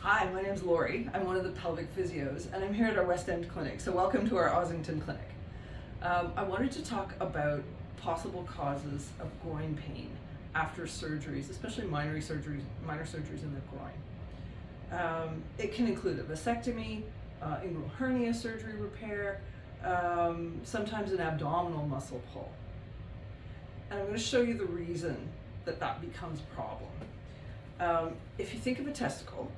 Hi, my name's Laurie. I'm one of the pelvic physios, and I'm here at our West End clinic. So welcome to our Ossington clinic. I wanted to talk about possible causes of groin pain after surgeries, especially minor surgeries in the groin. It can include a vasectomy, inguinal hernia surgery repair, sometimes an abdominal muscle pull. And I'm going to show you the reason that becomes a problem. If you think of a testicle,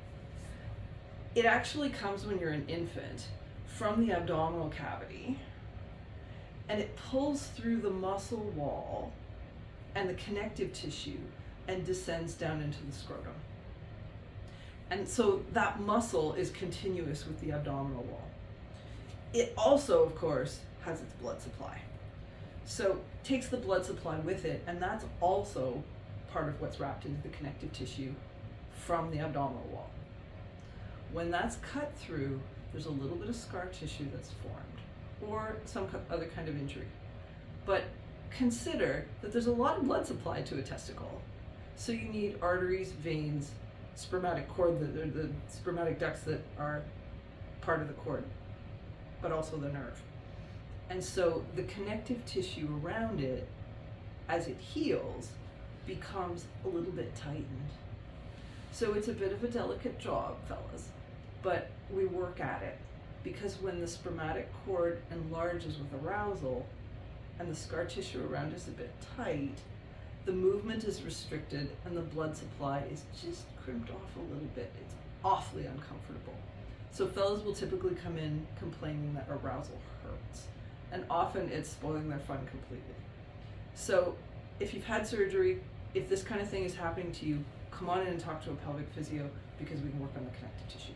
it actually comes when you're an infant from the abdominal cavity, and it pulls through the muscle wall and the connective tissue and descends down into the scrotum. And so that muscle is continuous with the abdominal wall. It also, of course, has its blood supply. So it takes the blood supply with it, and that's also part of what's wrapped into the connective tissue from the abdominal wall. When that's cut through, there's a little bit of scar tissue that's formed, or some other kind of injury. But consider that there's a lot of blood supply to a testicle. So you need arteries, veins, spermatic cord, the spermatic ducts that are part of the cord, but also the nerve. And so the connective tissue around it, as it heals, becomes a little bit tightened. So it's a bit of a delicate job, fellas, but we work at it, because when the spermatic cord enlarges with arousal and the scar tissue around is a bit tight, the movement is restricted and the blood supply is just crimped off a little bit. It's awfully uncomfortable. So fellas will typically come in complaining that arousal hurts, and often it's spoiling their fun completely. So if you've had surgery, if this kind of thing is happening to you, come on in and talk to a pelvic physio, because we can work on the connective tissue.